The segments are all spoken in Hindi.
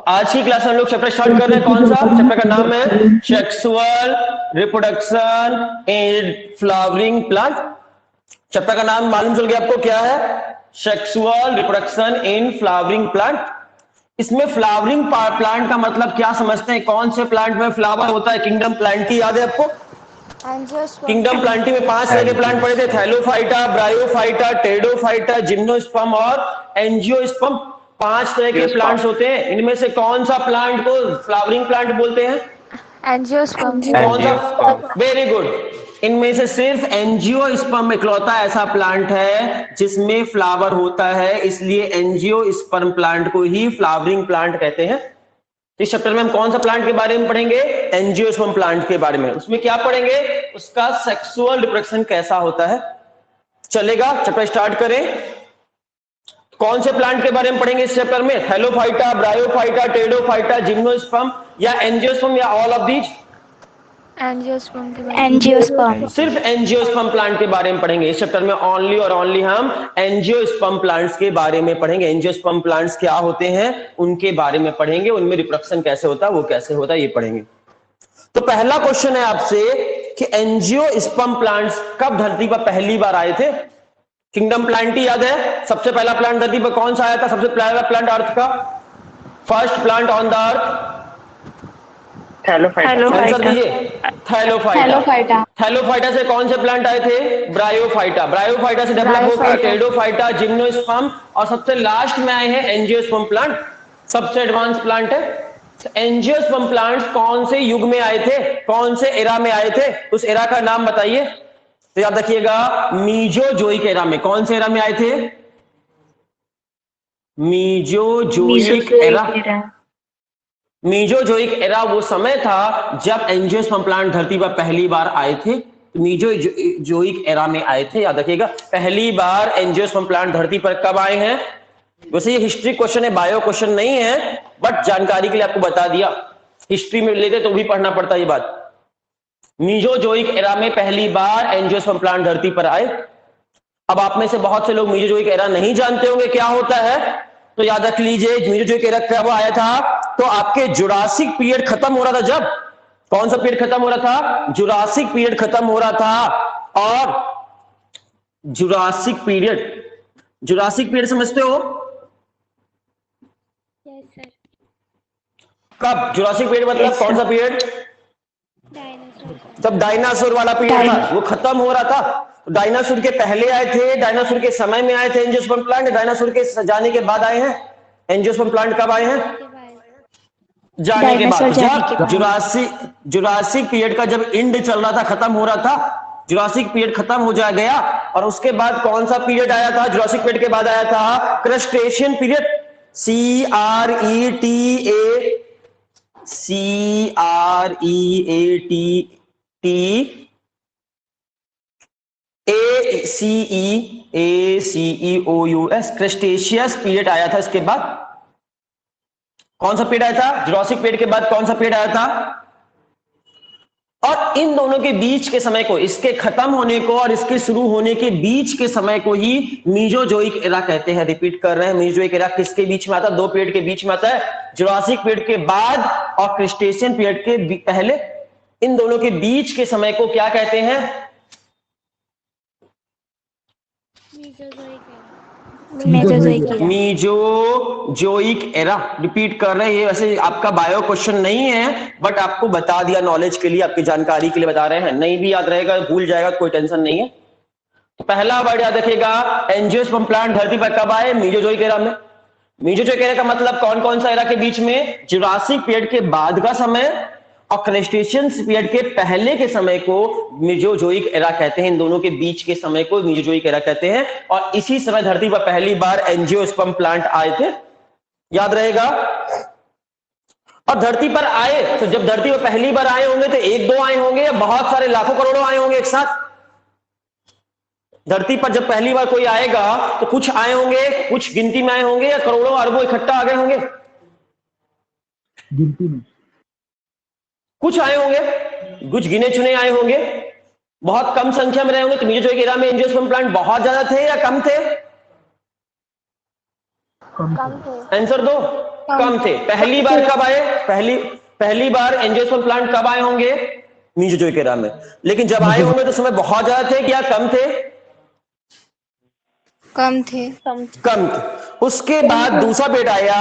आज की क्लास में हम लोग चैप्टर स्टार्ट कर रहे हैं। कौन सा चैप्टर का नाम है? Sexual reproduction in flowering plant. Chapter का नाम मालूम चल गया आपको क्या है? Sexual reproduction in flowering plant. इसमें फ्लावरिंग प्लांट का मतलब क्या समझते हैं? कौन से प्लांट में फ्लावर होता है? किंगडम प्लांटी याद है आपको? किंगडम प्लांटी में 5 तरह के प्लांट पड़े थे, थैलोफाइटा, ब्रायोफाइटा, टेरिडोफाइटा, जिम्नोस्पर्म और एंजियोस्पर्म। 5 तरह के प्लांट्स होते हैं। इनमें से कौन सा प्लांट को फ्लावरिंग प्लांट बोलते हैं? एंजियोस्पर्म। कौन सा? Very good. इनमें से सिर्फ एंजियोस्पर्म इकलौता ऐसा प्लांट है जिसमें फ्लावर होता है, इसलिए एंजियोस्पर्म प्लांट को ही फ्लावरिंग प्लांट कहते हैं। इस चैप्टर में हम कौन सा प्लांट के बारे में पढ़ेंगे? एंजियोस्पर्म प्लांट के बारे में। उसमें क्या पढ़ेंगे? उसका सेक्सुअल रिप्रोडक्शन कैसा होता है। चलेगा, चैप्टर स्टार्ट करें। कौन से प्लांट के बारे में पढ़ेंगे इस चैप्टर में? थैलोफाइटा, ब्रायोफाइटा, टेरिडोफाइटा, जिम्नोस्पर्म या एंजियोस्पर्म या ऑल ऑफ दीज? एंजियोस्पर्म। सिर्फ एंजियोस्पर्म प्लांट के बारे में पढ़ेंगे इस चैप्टर में। ओनली और ओनली हम एंजियोस्पर्म प्लांट्स के बारे में पढ़ेंगे। एंजियोस्पर्म प्लांट्स क्या होते हैं उनके बारे में पढ़ेंगे, उनमें रिप्रोडक्शन कैसे होता है, वो कैसे होता है, ये पढ़ेंगे। तो पहला क्वेश्चन है आपसे कि एंजियोस्पर्म प्लांट्स कब धरती पर पहली बार आए थे? किंगडम प्लांटी याद है? सबसे पहला प्लांट धरती पर कौन सा आया था? सबसे पहला प्लांट अर्थ का, first plant on the earth? Answer दीजिए। थैलोफाइटा। थैलोफाइटा से कौन से प्लांट आए थे? ब्रायोफाइटा। ब्रायोफाइटा से डेवलप होकर टेरिडोफाइटा, जिम्नोस्पर्म और सबसे लास्ट में आए हैं एंजियोस्पर्म प्लांट। सबसे एडवांस प्लांट है। एंजियोस्पर्म प्लांट्स कौन से युग में आए थे? कौन से एरा में आए थे? उस एरा का नाम बताइए। तो याद रखिएगा, मीजोजोइक एरा में। कौन से एरा में आए थे? Mesozoic era. मीजोजोइक एरा वो समय था जब एंजियोस्पर्म प्लांट धरती पर पहली बार आए थे। मीजोजोइक एरा में आए थे, याद रखिएगा। पहली बार एंजियोस्पर्म प्लांट धरती पर कब आए हैं? वैसे ये हिस्ट्री क्वेश्चन है, बायो क्वेश्चन नहीं है, बट जानकारी के लिए आपको बता दिया। हिस्ट्री में लेते तो भी पढ़ना पड़ता ये बात। मीजोजोइक एरा में पहली बार एंजियोस्पर्म प्लांट धरती पर आए। अब आप में से बहुत से लोग मीजोजोइक एरा नहीं जानते होंगे क्या होता है, तो याद रख लीजिए मीजोजोइक एरा कब आया था। तो आपके जुरासिक पीरियड खत्म हो रहा था जब। कौन सा पीरियड खत्म हो रहा था? जुरासिक पीरियड खत्म हो रहा था। और जुरासिक पीरियड समझते हो? कब? जुरासिक पीरियड मतलब कौन सा पीरियड? जब डायनासोर वाला पीरियड था वो खत्म हो रहा था। डायनासोर के पहले आए थे, डायनासोर के समय में आए थे एंजियोस्पर्म प्लांट, डायनासोर के जाने के बाद आए हैं। एंजियोस्पर्म प्लांट कब आए हैं? जाने के बाद। जब जुरासिक पीरियड का जब एंड चल रहा था, खत्म हो रहा था, जुरासिक पीरियड खत्म हो जा गया और उसके बाद कौन सा पीरियड आया था? जुरासिक पीरियड के बाद आया था क्रस्टेशियन पीरियड। CREATEOUS क्रस्टेशियस पीरियड आया था। इसके बाद कौन सा पीरियड आया था? जुरासिक पीरियड के बाद कौन सा पीरियड आया था? और इन दोनों के बीच के समय को, इसके खत्म होने को और इसके शुरू होने के बीच के समय को ही मीजोजोइक एरा कहते हैं। रिपीट कर रहे हैं, मीजोजोइक एरा किसके बीच में आता है? 2 पीरियड के बीच में आता है, जुरासिक पीरियड के बाद और क्रस्टेशियन पीरियड के पहले। इन दोनों के बीच के समय को क्या कहते हैं? Mesozoic era. रिपीट कर रहे हैं, ये वैसे आपका बायो क्वेश्चन नहीं है, बट आपको बता दिया नॉलेज के लिए, आपकी जानकारी के लिए बता रहे हैं। नहीं भी याद रहेगा, भूल जाएगा, कोई टेंशन नहीं है। तो पहला वर्ड याद रखिएगा, एंजियोस्पर्म प्लांट धरती पर कब आए? मीजोजोइक एरा में। मीजोजोइक एरा का मतलब कौन कौन सा एरा के बीच में? जुरासिक पीरियड के बाद का समय और क्रस्टेशियन पीरियड के पहले के समय को मीजोजोइक एरा कहते हैं। इन दोनों के बीच के समय को मीजोजोइक एरा कहते हैं। और इसी समय धरती पर पहली बार एंजियोस्पर्म प्लांट आए थे, याद रहेगा। और धरती पर आए तो जब धरती पर पहली बार आए होंगे तो 1-2 आए होंगे या बहुत सारे लाखों करोड़ों आए होंगे एक साथ? धरती पर जब पहली बार कोई आएगा तो कुछ आए होंगे, कुछ गिनती में आए होंगे या करोड़ों अरबों इकट्ठा आ गए होंगे? गिनती में कुछ आए होंगे, कुछ गिने चुने आए होंगे, बहुत कम संख्या में रहे होंगे। तो मीजोजोइक एरा में एंजियोस्पर्म प्लांट बहुत ज्यादा थे या कम थे? कम थे। आंसर दो। कम थे। पहली बार कब आए? पहली बार एंजियोस्पर्म प्लांट कब आए होंगे? मीजोजोइक एरा में। लेकिन जब आए होंगे तो समय बहुत ज्यादा थे क्या कम थे? कम थे। कम थे। उसके बाद दूसरा पेड़ आया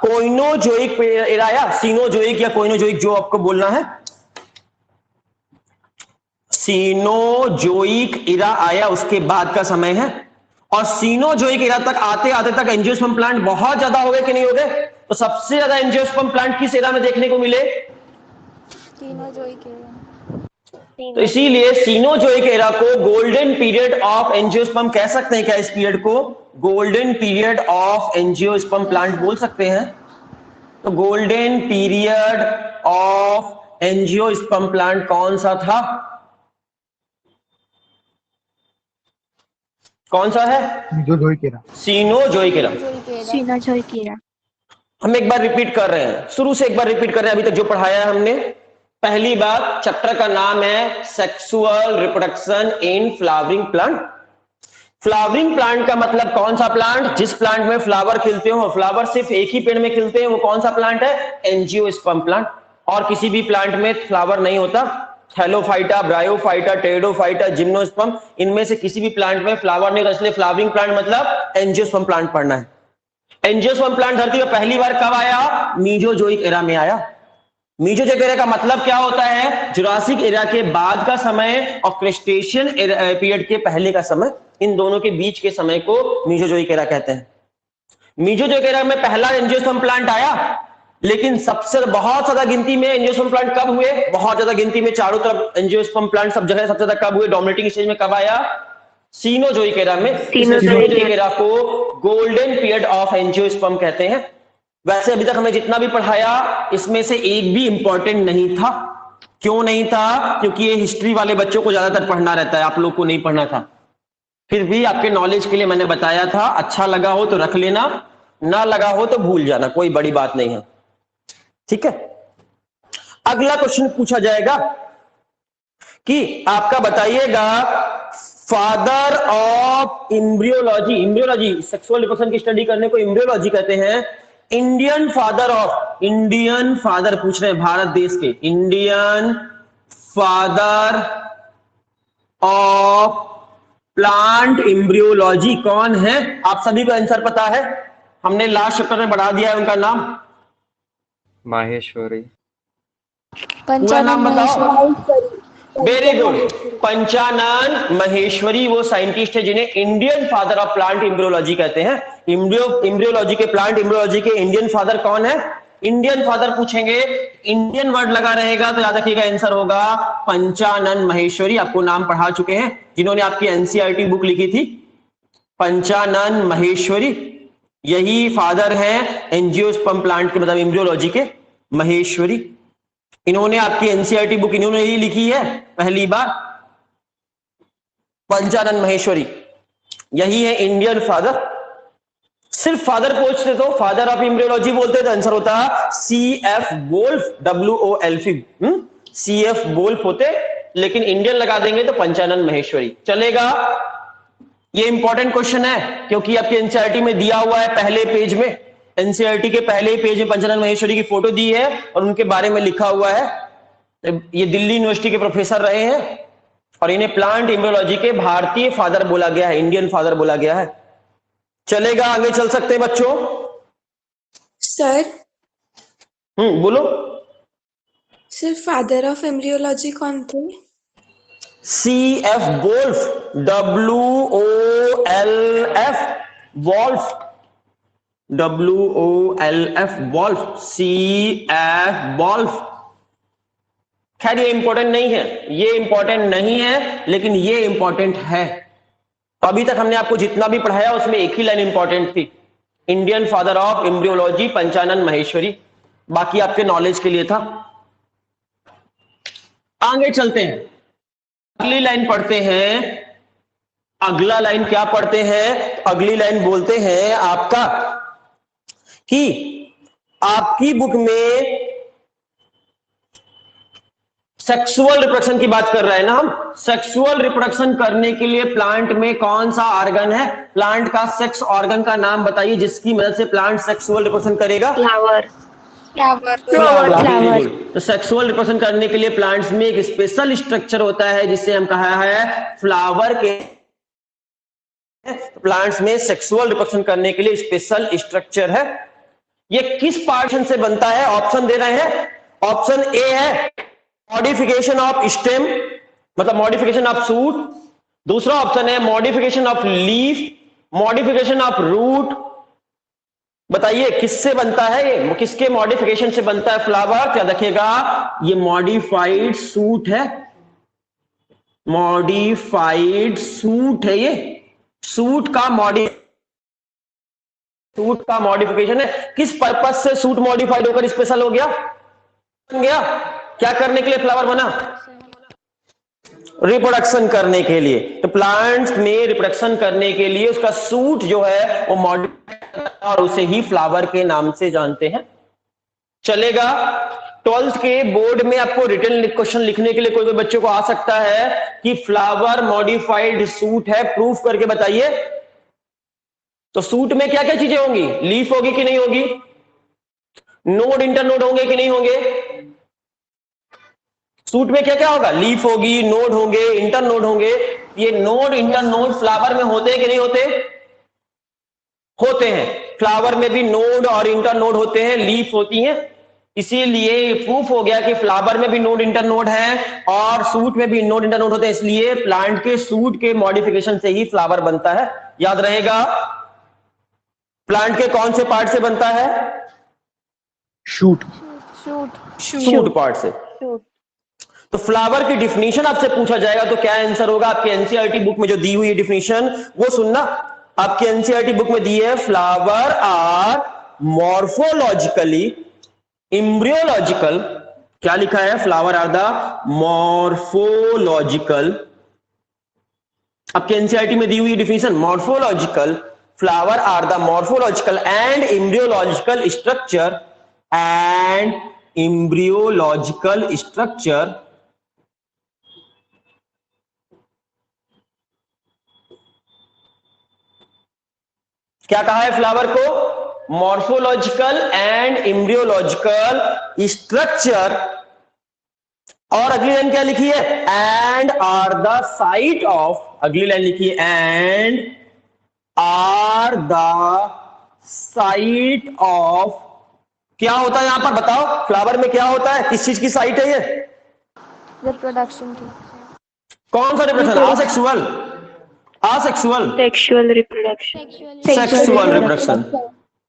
कोइनोजोइक एरा आया, सीनोजोइक या कोइनोजोइक जो आपको बोलना है। सीनोजोइक एरा आया, उसके बाद का समय है। और सीनोजोइक एरा तक आते आते तक एंजियोस्पर्म प्लांट बहुत ज्यादा हो गए कि नहीं हो गए? तो सबसे ज्यादा एंजियोस्पर्म प्लांट किस एरा में देखने को मिले? Cenozoic era. तो इसीलिए सीनोजोइक एरा को गोल्डन पीरियड ऑफ एंजियोस्पर्म कह सकते हैं। क्या इस पीरियड को golden period of angiosperm plant बोल सकते हैं? तो golden period of angiosperm plant कौन सा था? कौन सा है? Cenozoic era. Cenozoic era. Cenozoic era. हम एक बार रिपीट कर रहे हैं, शुरू से एक बार रिपीट कर रहे हैं अभी तक जो पढ़ाया है हमने। पहली बात, चैप्टर का नाम है sexual reproduction in flowering plant. Flowering plant का मतलब कौन सा प्लांट? जिस प्लांट में फ्लावर खिलते हो, फ्लावर सिर्फ एक ही पेड़ में खिलते हैं, वो कौन सा प्लांट है? Angiosperm plant. और किसी भी प्लांट में फ्लावर नहीं होता। थैलोफाइटा, ब्रायोफाइटा, टेरिडोफाइटा, जिम्नोस्पर्म, इनमें से किसी भी प्लांट में फ्लावर नहीं होता, इसलिए फ्लावरिंग प्लांट मतलब एंजियोस्पर्म प्लांट पढ़ना है। एंजियोस्पर्म प्लांट धरती पर पहली बार कब आया? मीजोजोइक एरा में आया। मीजोजोइक एरा का मतलब क्या होता है? जुरासिक एरा के बाद का समय और क्रेस्टेशियन पीरियड के पहले का समय, इन दोनों के बीच के समय को मीजोजोइक एरा कहते हैं। मीजोजोइक एरा में पहला एंजियोस्पर्म प्लांट आया, लेकिन सबसे बहुत ज्यादा गिनती में एंजियोस्पर्म प्लांट कब हुए? बहुत ज्यादा गिनती में चारों तरफ एंजियोस्पर्म प्लांट सब जगह सबसे ज्यादा कब हुए? डोमिनेटिंग स्टेज में कब आया? सीनोजोइक एरा में। सीनोजोइक एरा को गोल्डन पीरियड ऑफ एंजियोस्पर्म कहते हैं। वैसे अभी तक हमने जितना भी पढ़ाया इसमें से एक भी इंपॉर्टेंट नहीं था। क्यों नहीं था? क्योंकि ये हिस्ट्री वाले बच्चों को ज्यादातर पढ़ना रहता है, आप लोग को नहीं पढ़ना था। फिर भी आपके नॉलेज के लिए मैंने बताया था, अच्छा लगा हो तो रख लेना, ना लगा हो तो भूल जाना, कोई बड़ी बात नहीं है। ठीक है, अगला क्वेश्चन पूछा जाएगा कि आपका बताइएगा father of embryology. Embryology sexual reproduction की स्टडी करने को इम्ब्रियोलॉजी कहते हैं। Indian father of, Indian father पूछ रहे हैं भारत देश के, Indian father of plant embryology कौन है? आप सभी को आंसर पता है, हमने लास्ट चैप्टर में बढ़ा दिया है उनका नाम। माहेश्वरी। पूरा नाम बताओ। वेरी गुड, पंचानन महेश्वरी वो साइंटिस्ट है जिन्हें Indian father of plant embryology कहते हैं। इम्ब्रियोलॉजी के, प्लांट इम्ब्रियोलॉजी के इंडियन फादर कौन है? इंडियन फादर पूछेंगे, इंडियन वर्ड लगा रहेगा तो याद रखिएगा आंसर होगा पंचानन महेश्वरी। आपको नाम पढ़ा चुके हैं जिन्होंने आपकी एनसीईआरटी बुक लिखी थी, पंचानन महेश्वरी, यही फादर है एंजियोस्पर्म प्लांट के, मतलब इम्ब्रियोलॉजी के, महेश्वरी। इन्होंने आपकी एनसीईआरटी बुक इन्होंने ही लिखी है पहली बार, पंचानन महेश्वरी, यही है इंडियन फादर। सिर्फ फादर पूछते तो फादर ऑफ एम्ब्रियोलॉजी बोलते तो आंसर होता CF Wolff, WOLF, CF Wolff होते, लेकिन इंडियन लगा देंगे तो पंचानन महेश्वरी चलेगा। ये इंपॉर्टेंट क्वेश्चन है क्योंकि आपके एनसीईआरटी में दिया हुआ है पहले पेज में, एनसीईआरटी के पहले पेज में पंचानन महेश्वरी की फोटो दी है और उनके बारे में लिखा हुआ है। ये दिल्ली यूनिवर्सिटी के प्रोफेसर रहे हैं और इन्हें प्लांट एम्ब्रियोलॉजी के भारतीय फादर बोला गया है, इंडियन फादर बोला गया है। चलेगा, आगे चल सकते हैं बच्चों? सर बोलो। सर फादर ऑफ एम्ब्रियोलॉजी कौन थे? CF Wolff, WOLF, Wolff, WOLF, Wolff, CF Wolff. खैर ये इंपॉर्टेंट नहीं है, ये इंपॉर्टेंट नहीं है, लेकिन ये इंपॉर्टेंट है। अभी तक हमने आपको जितना भी पढ़ाया उसमें एक ही लाइन इंपॉर्टेंट थी, Indian father of embryology Panchanan Maheshwari, बाकी आपके नॉलेज के लिए था। आगे चलते हैं, अगली लाइन पढ़ते हैं। अगला लाइन क्या पढ़ते हैं? अगली लाइन बोलते हैं आपका कि आपकी बुक में सेक्सुअल रिप्रोडक्शन की बात कर रहे हैं ना हम। सेक्सुअल रिप्रोडक्शन करने के लिए प्लांट में कौन सा ऑर्गन है? प्लांट का सेक्स ऑर्गन का नाम बताइए जिसकी मदद से प्लांट सेक्सुअल रिप्रोडक्शन करेगा। Flower flower. Flower. Very good. तो सेक्सुअल रिप्रोडक्शन करने के लिए प्लांट्स में एक स्पेशल स्ट्रक्चर होता है जिसे हम कहा है फ्लावर के। प्लांट्स में सेक्सुअल रिप्रोडक्शन करने के लिए स्पेशल स्ट्रक्चर है। ये किस पार्ट से बनता है? ऑप्शन दे रहे हैं। ऑप्शन ए है मॉडिफिकेशन ऑफ स्टेम, मतलब मॉडिफिकेशन ऑफ सूट। दूसरा ऑप्शन है modification of leaf, modification of root. बताइए किससे बनता है ये, किसके मॉडिफिकेशन से बनता है फ्लावर? क्या देखिएगा, ये मॉडिफाइड सूट है, मॉडिफाइड सूट है। ये सूट का मॉडिफिकेशन है। किस पर्पस से सूट मॉडिफाइड होकर स्पेशल हो गया? क्या करने के लिए फ्लावर बना? रिप्रोडक्शन करने के लिए। तो प्लांट्स में रिप्रोडक्शन करने के लिए उसका सूट जो है वो मॉडिफाइड, और उसे ही फ्लावर के नाम से जानते हैं। चलेगा। 12th के बोर्ड में आपको रिटन क्वेश्चन लिखने के लिए कोई बच्चों को आ सकता है कि फ्लावर मॉडिफाइड सूट है, प्रूफ करके बताइए। तो सूट में क्या क्या चीजें होंगी? लीफ होगी कि नहीं होगी? नोड इंटरनोड होंगे कि नहीं होंगे? सूट में क्या क्या होगा? लीफ होगी, नोड होंगे, इंटरनोड होंगे। ये नोड इंटरनोड फ्लावर में होते हैं कि नहीं होते? होते हैं। फ्लावर में भी नोड और इंटरनोड होते हैं, लीफ होती हैं। इसीलिए प्रूफ हो गया कि फ्लावर में भी नोड इंटरनोड है और सूट में भी नोड इंटरनोड होते हैं। इसलिए प्लांट के सूट के मॉडिफिकेशन से ही फ्लावर बनता है। याद रहेगा। प्लांट के कौन से पार्ट से बनता है? शूट पार्ट से। तो फ्लावर की डिफिनीशन आपसे पूछा जाएगा तो क्या आंसर होगा? आपके एनसीईआरटी बुक में जो दी हुई डिफिनीशन वो सुनना। आपके एनसीईआरटी बुक में दी है फ्लावर आर मॉर्फोलॉजिकली एम्ब्रियोलॉजिकल। क्या लिखा है? Flower are the morphological. आपके एनसीईआरटी में दी हुई definition morphological, flower are the morphological and embryological structure क्या कहा है फ्लावर को? Morphological and embryological structure. और अगली लाइन क्या लिखी है? And are the site of, अगली लाइन लिखी है and are the site of. क्या होता है यहां पर बताओ? फ्लावर में क्या होता है? किस चीज की साइट है ये? रिप्रोडक्शन की। कौन सा reproduction? Asexual, sexual reproduction. Sexual reproduction,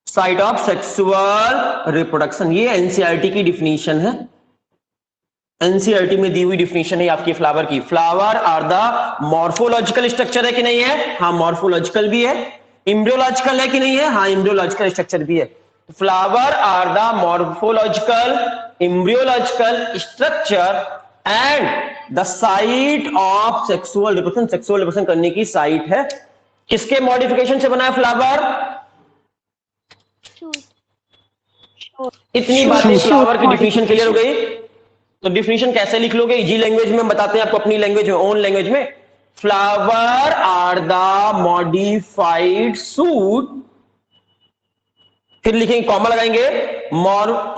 site of sexual reproduction. ये एनसीईआरटी की डिफिनीशन है। एनसीईआरटी में दी हुई डिफिनीशन है आपकी फ्लावर की। Flower are the morphological structure है कि नहीं है? हाँ मॉर्फोलॉजिकल भी है। एम्ब्रियोलॉजिकल है कि नहीं है? हाँ एम्ब्रियोलॉजिकल स्ट्रक्चर भी है। Flower are the morphological embryological structure and the site of sexual reproduction. Sexual reproduction करने की साइट है। किसके मॉडिफिकेशन से बना है फ्लावर? इतनी बातें फ्लावर की डिफिनीशन क्लियर हो गई। तो डिफिनीशन कैसे लिख लोगे? इजी लैंग्वेज में बताते हैं आपको, अपनी लैंग्वेज में, ओन लैंग्वेज में। Flower are the modified shoot, फिर लिखेंगे कॉमा लगाएंगे,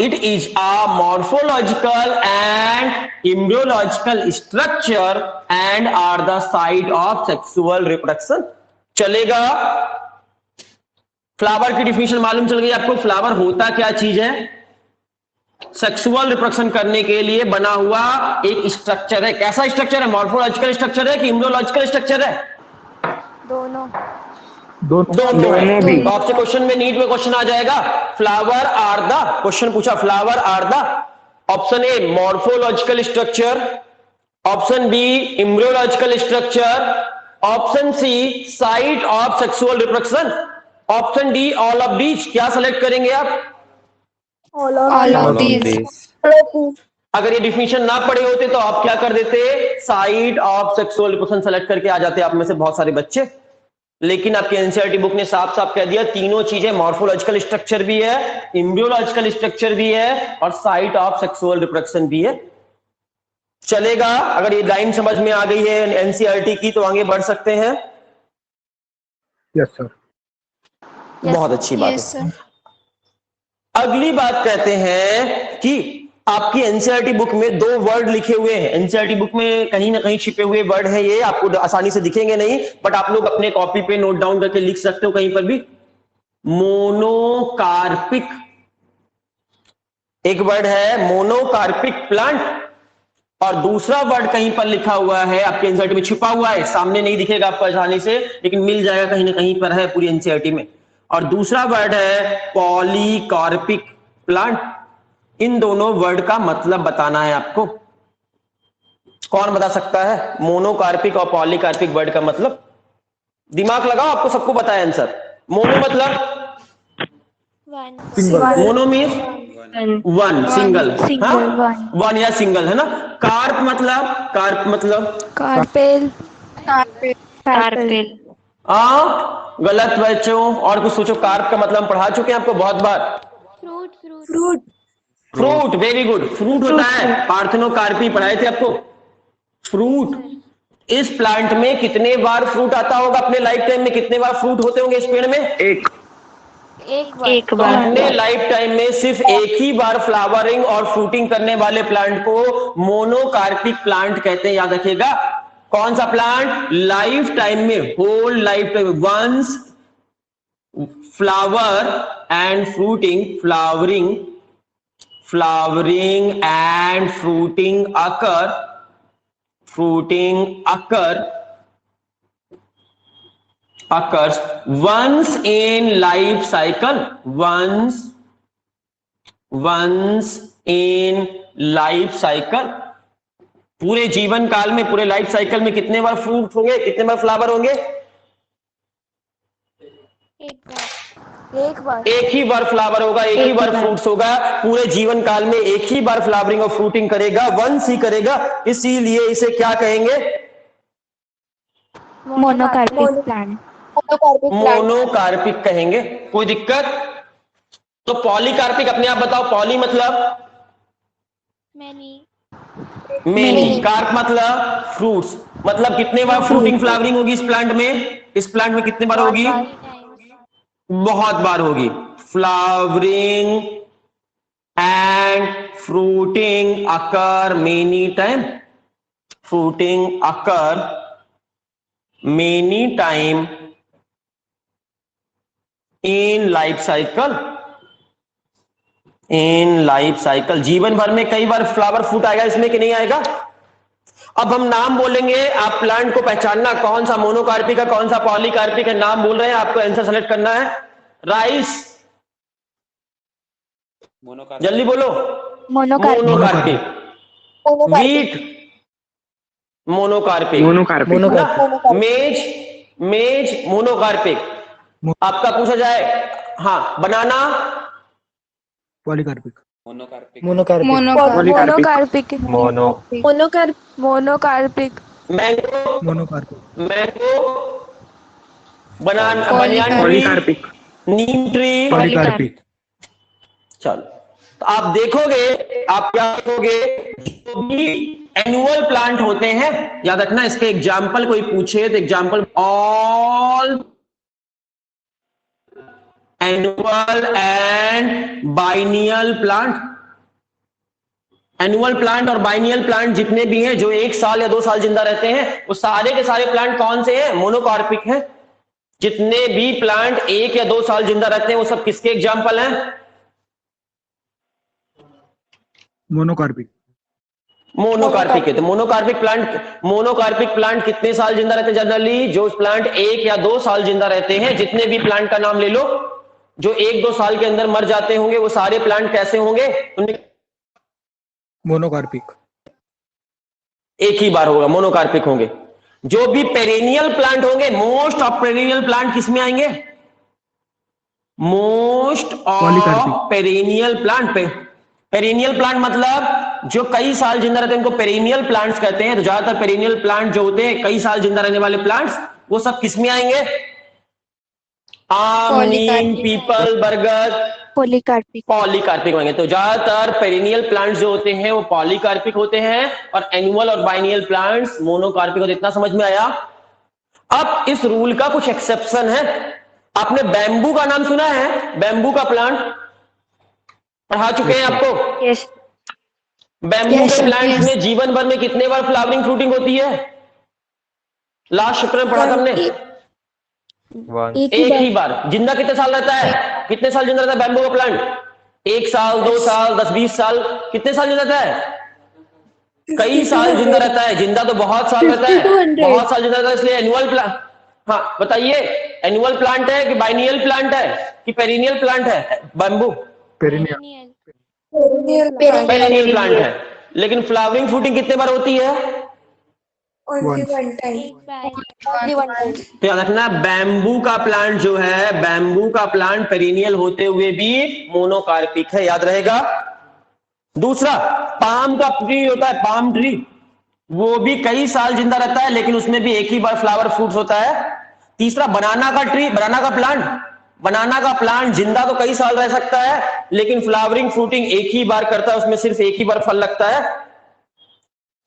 it is a morphological and embryological structure and are the site of sexual reproduction. चलेगा। फ्लावर की डिफिनीशन मालूम चल गई आपको। फ्लावर होता क्या चीज है? सेक्सुअल रिप्रोडक्शन करने के लिए बना हुआ एक स्ट्रक्चर है। कैसा स्ट्रक्चर है? मॉर्फोलॉजिकल स्ट्रक्चर है कि एम्ब्रियोलॉजिकल स्ट्रक्चर है? दोनों है। तो आपसे क्वेश्चन में, नीट में क्वेश्चन आ जाएगा फ्लावर आर द, क्वेश्चन पूछा flower are the, option A morphological structure, option B embryological structure, option C site of sexual reproduction, option D all of these. क्या सेलेक्ट करेंगे आप? All of these. अगर ये डिफिनीशन ना पढ़े होते तो आप क्या कर देते? Site of sexual reproduction select करके आ जाते आप में से बहुत सारे बच्चे। लेकिन आपके एनसीईआरटी बुक ने साफ साफ कह दिया तीनों चीजें, मॉर्फोलॉजिकल स्ट्रक्चर भी है, एम्ब्रियोलॉजिकल स्ट्रक्चर भी है और साइट ऑफ सेक्सुअल रिप्रोडक्शन भी है। चलेगा? अगर ये लाइन समझ में आ गई है एनसीईआरटी की तो आगे बढ़ सकते हैं। Yes sir. बहुत अच्छी बात Yes, है। sir. अगली बात कहते हैं कि आपकी एनसीईआरटी बुक में 2 वर्ड लिखे हुए हैं। एनसीईआरटी बुक में कहीं ना कहीं छिपे हुए वर्ड है, ये आपको आसानी से दिखेंगे नहीं, बट आप लोग अपने कॉपी पे नोट डाउन करके लिख सकते हो कहीं पर भी। मोनोकार्पिक, एक वर्ड है मोनोकार्पिक प्लांट, और दूसरा वर्ड कहीं पर लिखा हुआ है आपके एनसीईआरटी में, छुपा हुआ है, सामने नहीं दिखेगा आपको आसानी से, लेकिन मिल जाएगा कहीं ना कहीं पर, है पूरी एनसीईआरटी में। और दूसरा वर्ड है पॉलीकार्पिक प्लांट। इन दोनों वर्ड का मतलब बताना है आपको। कौन बता सकता है मोनोकार्पिक और पॉलीकार्पिक वर्ड का मतलब? दिमाग लगाओ, आपको सबको पता है आंसर। मोनो मतलब one, single. Mono means one, single, single, one. One या सिंगल, है ना। कार्प मतलब, कार्प मतलब कार्पेल, Carpet. कार्पेल, गलत बच्चों, और कुछ सोचो। कार्प का मतलब हम पढ़ा चुके हैं आपको बहुत बार। Fruit, fruit, Fruit. Fruit, very good. Fruit होता है, पार्थेनोकार्पी पढ़ाए थे आपको। फ्रूट। इस प्लांट में कितने बार फ्रूट आता होगा अपने लाइफ टाइम में? कितने बार फ्रूट होते होंगे इस पेड़ में? एक। एक बार, तो अपने लाइफ टाइम में सिर्फ एक ही बार फ्लावरिंग और फ्रूटिंग करने वाले प्लांट को मोनोकार्पिक प्लांट कहते हैं, याद रखिएगा। कौन सा प्लांट? लाइफ टाइम में, whole lifetime, once flower and fruiting, flowering and fruiting occurs once in life cycle, once in life cycle। पूरे जीवन काल में, पूरे लाइफ साइकिल में कितने बार फ्रूट होंगे, कितने बार फ्लावर होंगे? एक बार, एक ही बार फ्लावर होगा, एक ही बार फ्रूट्स होगा। पूरे जीवन काल में एक ही बार फ्लावरिंग और फ्रूटिंग करेगा, वंस ही करेगा। इसीलिए इसे क्या कहेंगे? मोनोकार्पिक प्लांट, मोनोकार्पिक कहेंगे। कोई दिक्कत? तो पॉलीकार्पिक अपने आप बताओ। पॉली मतलब मेनी, कार्प मतलब फ्रूट्स, मतलब कितने बार फ्रूटिंग फ्लावरिंग होगी इस प्लांट में? इस प्लांट में कितने बार होगी? बहुत बार होगी। Flowering and fruiting occur many time, fruiting occur many time in life cycle, in life cycle. जीवन भर में कई बार फ्लावर फ्रूट आएगा इसमें कि नहीं आएगा? अब हम नाम बोलेंगे, आप प्लांट को पहचानना कौन सा मोनोकार्पिक है, कौन सा पॉलीकार्पिक है। नाम बोल रहे हैं, आपको आंसर सेलेक्ट करना है। राइस, जल्दी बोलो। Monocarpic. Wheat, monocarpic. Maize monocarpic. आपका पूछा जाए, हाँ, banana polycarpic. Monocarpic, mango banana, banyan tree, नीम ट्री। पॉलीकार्पिक। चलो, तो आप देखोगे, आप क्या देखोगे, जो भी एनुअल प्लांट होते हैं, याद रखना इसके एग्जाम्पल कोई पूछे तो example all annual and biennial plant. Annual plant और बाइनियल प्लांट जितने भी हैं जो 1 साल या 2 साल जिंदा रहते हैं, वो सारे के सारे प्लांट कौन से हैं? मोनोकार्पिक हैं। जितने भी प्लांट 1 या 2 साल जिंदा रहते हैं वो सब किसके एग्जाम्पल हैं? मोनोकार्पिक। मोनोकार्पिक है। तो मोनोकार्पिक प्लांट कितने साल जिंदा रहते हैं जनरली? जो प्लांट 1 या 2 साल जिंदा रहते हैं। जितने भी प्लांट का नाम ले लो जो 1-2 साल के अंदर मर जाते होंगे, वो सारे प्लांट कैसे होंगे? मोनोकार्पिक। एक ही बार होगा, मोनोकार्पिक होंगे। जो भी पेरेनियल प्लांट होंगे, मोस्ट ऑफ पेरेनियल प्लांट किसमें आएंगे? Most of perennial plant. Perennial plant मतलब जो कई साल जिंदा रहते हैं उनको पेरेनियल प्लांट्स कहते हैं। तो ज्यादातर पेरेनियल प्लांट जो होते हैं, कई साल जिंदा रहने वाले प्लांट्स, वो सब किसमें आएंगे? आम, नीम, पीपल, बरगद, पॉलीकार्पिक। पॉलीकार्पिक होंगे। तो ज्यादातर पेरिनियल प्लांट्स जो होते हैं वो पॉलीकार्पिक होते हैं और एनुअल और बाइनियल प्लांट्स मोनोकार्पिक होते हैं। इतना समझ में आया? अब इस रूल का कुछ एक्सेप्शन है। आपने बैम्बू का नाम सुना है? बैम्बू का प्लांट पढ़ा चुके हैं आपको? यस। बैम्बू के प्लांट में जीवन भर में कितने बार फ्लावरिंग फ्रूटिंग होती है? लास्ट चैप्टर में पढ़ा था हमने, एक ही बार। जिंदा कितने साल रहता है? कितने साल जिंदा रहता है बैम्बू का प्लांट? 1 साल, 2 साल, 10-20 साल? कितने साल जिंदा रहता है? कई साल जिंदा रहता है। जिंदा तो बहुत साल रहता है, बहुत साल जिंदा रहता है, इसलिए एनुअल प्लांट। हाँ बताइए, एनुअल प्लांट है कि बाइनियल प्लांट है कि पेरिनियल प्लांट है बैम्बू? पेरिनियल। पेरिनियल प्लांट है। लेकिन फ्लावरिंग फ्रूटिंग कितने बार होती है? Only one time. तो याद रखना, बैम्बू का प्लांट जो है, बैम्बू का प्लांट पेरिनियल होते हुए भी मोनोकार्पिक है, याद रहेगा। दूसरा, पाम का ट्री होता है, पाम ट्री, वो भी कई साल जिंदा रहता है लेकिन उसमें भी एक ही बार फ्लावर फ्रूट होता है। तीसरा, बनाना का ट्री, बनाना का प्लांट, बनाना का प्लांट जिंदा तो कई साल रह सकता है लेकिन फ्लावरिंग फ्रूटिंग एक ही बार करता है, उसमें सिर्फ एक ही बार फल लगता है।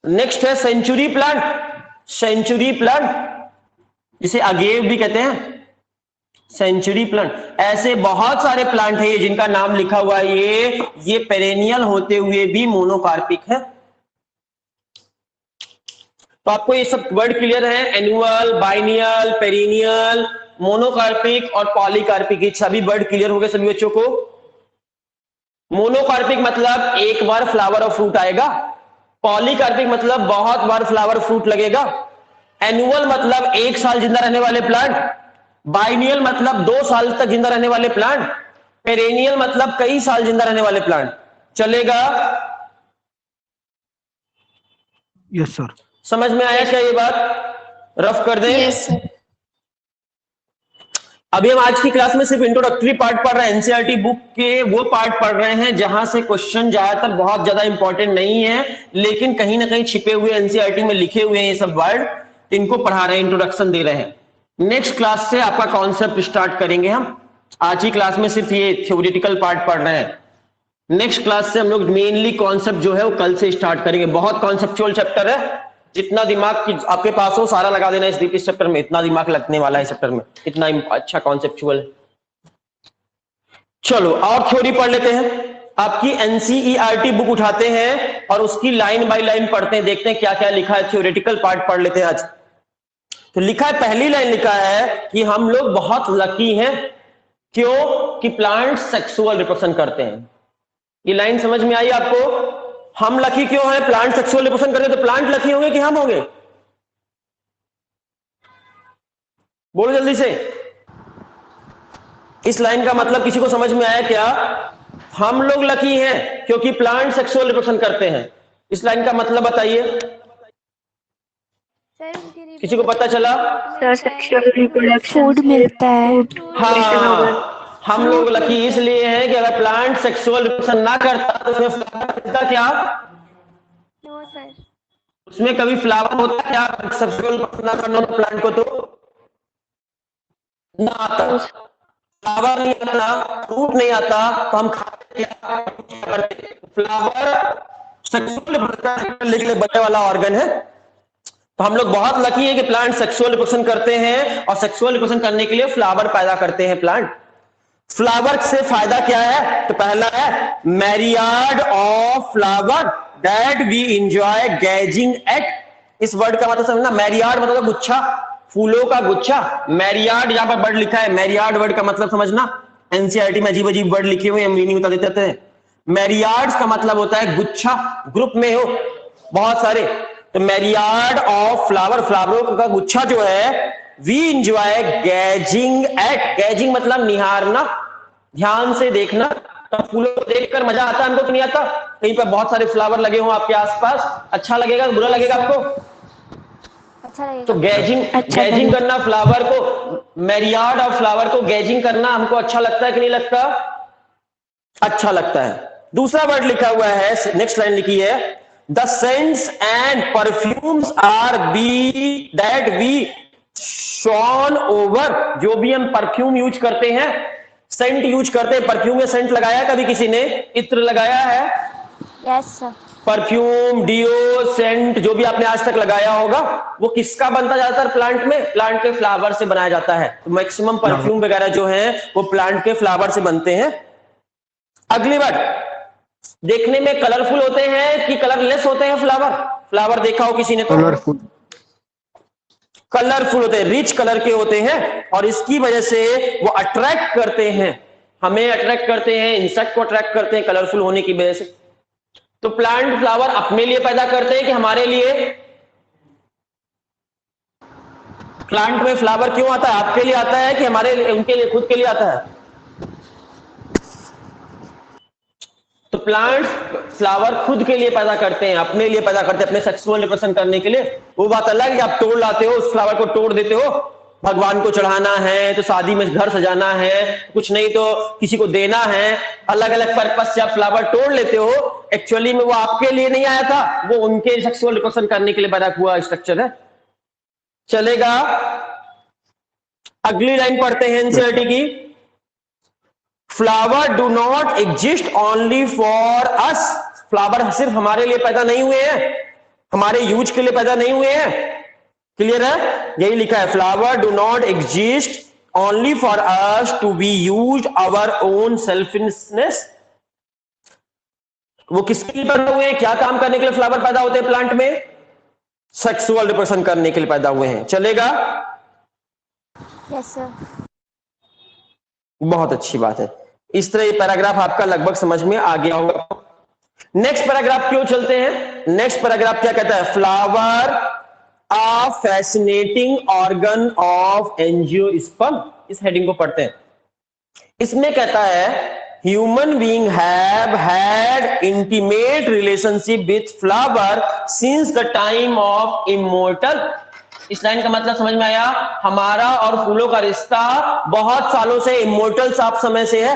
नेक्स्ट है सेंचुरी प्लांट। सेंचुरी प्लांट जिसे अगेव भी कहते हैं, सेंचुरी प्लांट। ऐसे बहुत सारे प्लांट है जिनका नाम लिखा हुआ है, ये पेरेनियल होते हुए भी मोनोकार्पिक है। तो आपको ये सब वर्ड क्लियर है? एनुअल, बाइनियल, पेरिनियल, मोनोकार्पिक और पॉलीकार्पिक, ये सभी वर्ड क्लियर हो गए सभी बच्चों को? मोनोकार्पिक मतलब एक बार फ्लावर और फ्रूट आएगा, पॉलीकार्पिक मतलब बहुत बार फ्लावर फ्रूट लगेगा, एनुअल मतलब 1 साल जिंदा रहने वाले प्लांट, बाइनियल मतलब 2 साल तक जिंदा रहने वाले प्लांट, पेरेनियल मतलब कई साल जिंदा रहने वाले प्लांट। चलेगा? Yes sir. समझ में आया क्या ये बात? रफ कर दें? Yes, sir. अभी हम आज की क्लास में सिर्फ इंट्रोडक्टरी पार्ट पढ़ रहे हैं, एनसीईआरटी बुक के वो पार्ट पढ़ रहे हैं जहां से क्वेश्चन ज्यादातर बहुत ज्यादा इंपॉर्टेंट नहीं है लेकिन कहीं ना कहीं छिपे हुए एनसीईआरटी में लिखे हुए हैं ये सब वर्ड, इनको पढ़ा रहे हैं, इंट्रोडक्शन दे रहे हैं। नेक्स्ट क्लास से आपका कॉन्सेप्ट स्टार्ट करेंगे हम। आज की क्लास में सिर्फ ये थ्योरेटिकल पार्ट पढ़ रहे हैं। नेक्स्ट क्लास से हम लोग मेनली कॉन्सेप्ट जो है वो कल से स्टार्ट करेंगे। बहुत कॉन्सेप्चुअल चैप्टर है, जितना दिमाग की आपके पास हो सारा लगा देना इस चैप्टर में। इतना दिमाग लगने वाला है इस चैप्टर में, इतना अच्छा कॉन्सेप्चुअल। चलो और थ्योरी पढ़ लेते हैं। आपकी एनसीईआरटी बुक उठाते हैं और उसकी लाइन बाय लाइन पढ़ते हैं, देखते हैं क्या क्या लिखा है। थ्योरेटिकल पार्ट पढ़ लेते हैं आज। तो लिखा है, पहली लाइन लिखा है कि हम लोग बहुत लकी हैं। क्यों? कि प्लांट सेक्सुअल रिप्रोडक्शन करते हैं। ये लाइन समझ में आई आपको? हम लकी क्यों हैं? प्लांट सेक्सुअल रिप्रोडक्शन करते हैं। तो प्लांट लकी होंगे कि हम होंगे? बोलो जल्दी से। इस लाइन का मतलब किसी को समझ में आया क्या? हम लोग लकी हैं क्योंकि प्लांट सेक्सुअल रिप्रोडक्शन करते हैं। इस लाइन का मतलब बताइए, किसी को पता चला? सेक्सुअल रिप्रोडक्शन फूड मिलता है। हाँ, हम लोग लकी इसलिए हैं कि अगर प्लांट सेक्सुअल रिप्रोडक्शन ना करता तो उसमें फ्लावर मिलता क्या? No sir. उसमें कभी फ्लावर होता क्या? सेक्सुअल ना करना प्लांट को तो ना आता, फ्लावर नहीं आता, फ्रूट नहीं आता, तो हम खाते क्या? फ्लावर सेक्सुअल रिप्रोडक्शन करने के लिए बनने वाला ऑर्गन है। तो हम लोग बहुत लकी हैं कि प्लांट सेक्सुअल रिप्रोडक्शन करते हैं और सेक्सुअल रिप्रोडक्शन करने के लिए फ्लावर पैदा करते हैं प्लांट। फ्लावर से फायदा क्या है? तो पहला है myriad of flower that we enjoy gazing at. इस वर्ड का मतलब समझना, मैरियाड मतलब गुच्छा, फूलों का गुच्छा। मैरियाड यहां पर वर्ड लिखा है, मैरियाड वर्ड का मतलब समझना। एनसीईआरटी में अजीब अजीब वर्ड लिखे हुए हैं, मीनिंग बता देते हैं। मैरियाड्स का मतलब होता है गुच्छा, ग्रुप में हो बहुत सारे। तो मैरियाड ऑफ फ्लावर, फ्लावरों का गुच्छा जो है, we enjoy gazing at. Gazing मतलब निहारना, ध्यान से देखना। तो फूलों को देखकर मजा आता है हमको कि नहीं आता? कहीं पर बहुत सारे फ्लावर लगे हों आपके आसपास, अच्छा लगेगा बुरा लगेगा आपको? अच्छा लगेगा। तो गैजिंग करना फ्लावर को, मैरियाड ऑफ फ्लावर को गैजिंग करना हमको अच्छा लगता है कि नहीं लगता? अच्छा लगता है। दूसरा वर्ड लिखा हुआ है, नेक्स्ट लाइन लिखी है, the scents and perfumes are be that we shone over, जो भी हम परफ्यूम यूज करते हैं, सेंट यूज करते हैं, परफ्यूम में सेंट लगाया कभी किसी ने, इत्र लगाया है, यस सर। परफ्यूम, डिओ, सेंट जो भी आपने आज तक लगाया होगा, वो किसका बनता जाता है प्लांट में? प्लांट के फ्लावर से बनाया जाता है। तो मैक्सिमम परफ्यूम वगैरह जो है वो प्लांट के फ्लावर से बनते हैं। अगली बात, देखने में कलरफुल होते हैं कि कलरलेस होते हैं फ्लावर? फ्लावर देखा हो किसी ने तो? कलरफुल। कलरफुल होते हैं, रिच कलर के होते हैं, और इसकी वजह से वो अट्रैक्ट करते हैं, हमें अट्रैक्ट करते हैं, इंसेक्ट को अट्रैक्ट करते हैं कलरफुल होने की वजह से। तो प्लांट फ्लावर अपने लिए पैदा करते हैं कि हमारे लिए? प्लांट में फ्लावर क्यों आता है? आपके लिए आता है कि हमारे, उनके लिए, खुद के लिए आता है? तो प्लांट फ्लावर खुद के लिए पैदा करते हैं, अपने लिए पैदा करते हैं, अपने सेक्सुअल रिप्रेजेंट करने के लिए। वो बात अलग है कि आप तोड़ लाते हो, उस फ्लावर को तोड़ देते हो, भगवान को चढ़ाना है तो शादी में घर सजाना है, कुछ नहीं तो किसी को देना है, अलग अलग पर्पस से आप फ्लावर तोड़ लेते हो। एक्चुअली में वो आपके लिए नहीं आया था, वो उनके सेक्सुअल रिप्रेजेंट करने के लिए पैदा हुआ स्ट्रक्चर है। चलेगा? अगली लाइन पढ़ते हैं एनसीईआरटी की। Flower do not exist only for us. Flower सिर्फ हमारे लिए पैदा नहीं हुए हैं, हमारे यूज के लिए पैदा नहीं हुए हैं। क्लियर है? यही लिखा है, flower do not exist only for us to be use our own selfishness. वो किसके लिए पैदा हुए हैं? क्या काम करने के लिए फ्लावर पैदा होते हैं प्लांट में? सेक्सुअल रिप्रेजेंट करने के लिए पैदा हुए हैं। चलेगा? Yes sir. बहुत अच्छी बात है। इस तरह ये पैराग्राफ आपका लगभग समझ में आ गया होगा। नेक्स्ट पैराग्राफ क्यों चलते हैं? नेक्स्ट पैराग्राफ क्या कहता है? Flower a fascinating organ of angiosperm. इस हेडिंग को पढ़ते हैं। इसमें कहता है human being have had intimate relationship with flower since the time of immortal. इस लाइन का मतलब समझ में आया? हमारा और फूलों का रिश्ता बहुत सालों से, इमोर्टल साफ समय से है,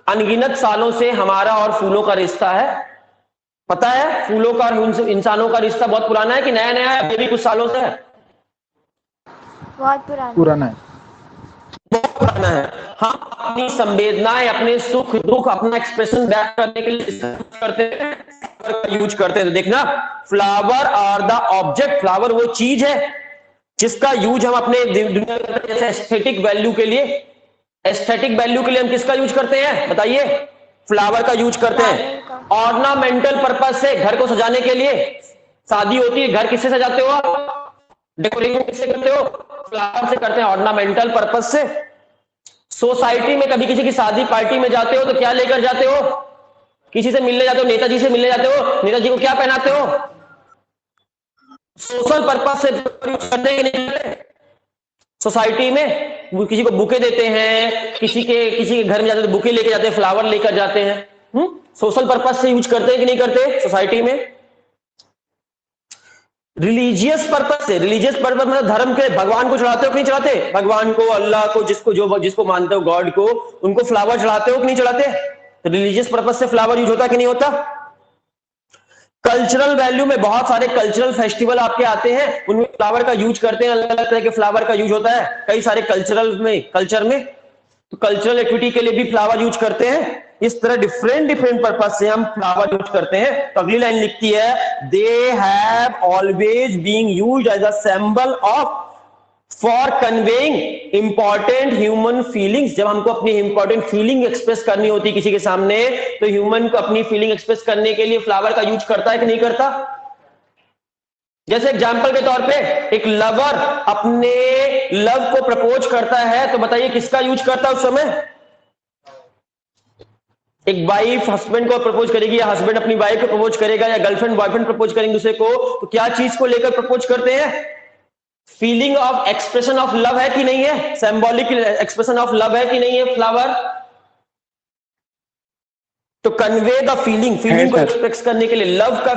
अनगिनत सालों से हमारा और फूलों का रिश्ता है। पता है फूलों का और इंसानों का रिश्ता बहुत पुराना है कि नया नया है? अभी भी कुछ सालों से है? बहुत पुराना है। बहुत पुराना है। हम अपनी संवेदनाएं, अपने सुख दुख, अपना एक्सप्रेशन व्यक्त करने के लिए करते हैं, यूज करते हैं। तो देखना, flower are the object. Flower वो चीज है जिसका यूज हम अपने दुनिया में करते हैं, एस्थेटिक वैल्यू के लिए। एस्थेटिक वैल्यू के लिए हम किसका यूज करते हैं बताइए? फ्लावर का यूज करते हैं। ऑर्नामेंटल पर्पज से, घर को सजाने के लिए। शादी होती है, घर किससे सजाते हो आप? डेकोरेशन किससे करते हो? फ्लावर से करते हैं, ऑर्नामेंटल पर्पज से। सोसाइटी में कभी किसी की शादी पार्टी में जाते हो तो क्या लेकर जाते हो? किसी से मिलने जाते हो, नेताजी से मिलने जाते हो, नेताजी को क्या पहनाते हो? सोशल पर्पज से करने के लिए सोसाइटी में किसी को बुके देते हैं, किसी के घर में जाते हैं बुके लेके जाते हैं, फ्लावर लेकर जाते हैं। सोशल पर्पज से यूज करते हैं कि नहीं करते सोसाइटी में? रिलीजियस पर्पज से, रिलीजियस पर्पज मतलब धर्म के, भगवान को चढ़ाते हो कि नहीं चढ़ाते? भगवान को, अल्लाह को, जिसको मानते हो, गॉड को, उनको फ्लावर चढ़ाते हो कि नहीं चढ़ाते? तो रिलीजियस पर्पज से फ्लावर यूज होता है कि नहीं होता? कल्चरल वैल्यू में बहुत सारे कल्चरल फेस्टिवल आपके आते हैं, उनमें फ्लावर का यूज करते हैं, अलग अलग तरह के फ्लावर का यूज होता है कई सारे कल्चर में। तो कल्चरल एक्टिविटी के लिए भी फ्लावर यूज करते हैं। इस तरह डिफरेंट पर्पज से हम फ्लावर यूज करते हैं। तो अगली लाइन लिखती है, they have always being used as a symbol of for conveying important human feelings. जब हमको अपनी इंपॉर्टेंट फीलिंग एक्सप्रेस करनी होती है किसी के सामने, तो ह्यूमन को अपनी फीलिंग एक्सप्रेस करने के लिए फ्लावर का यूज करता है कि नहीं करता? जैसे एग्जाम्पल के तौर पे, एक लवर अपने लव को प्रपोज करता है, तो बताइए किसका यूज करता है उस समय? एक वाइफ हस्बैंड को प्रपोज करेगी, या हस्बैंड अपनी वाइफ को प्रपोज करेगा, या गर्लफ्रेंड बॉयफ्रेंड प्रपोज करेंगे दूसरे को, तो क्या चीज को लेकर प्रपोज करते हैं? Feeling of expression of love है कि नहीं है? सिंबॉलिक एक्सप्रेशन ऑफ लव है कि नहीं है फ्लावर? तो कन्वे द फीलिंग को एक्सप्रेस करने के लिए लव का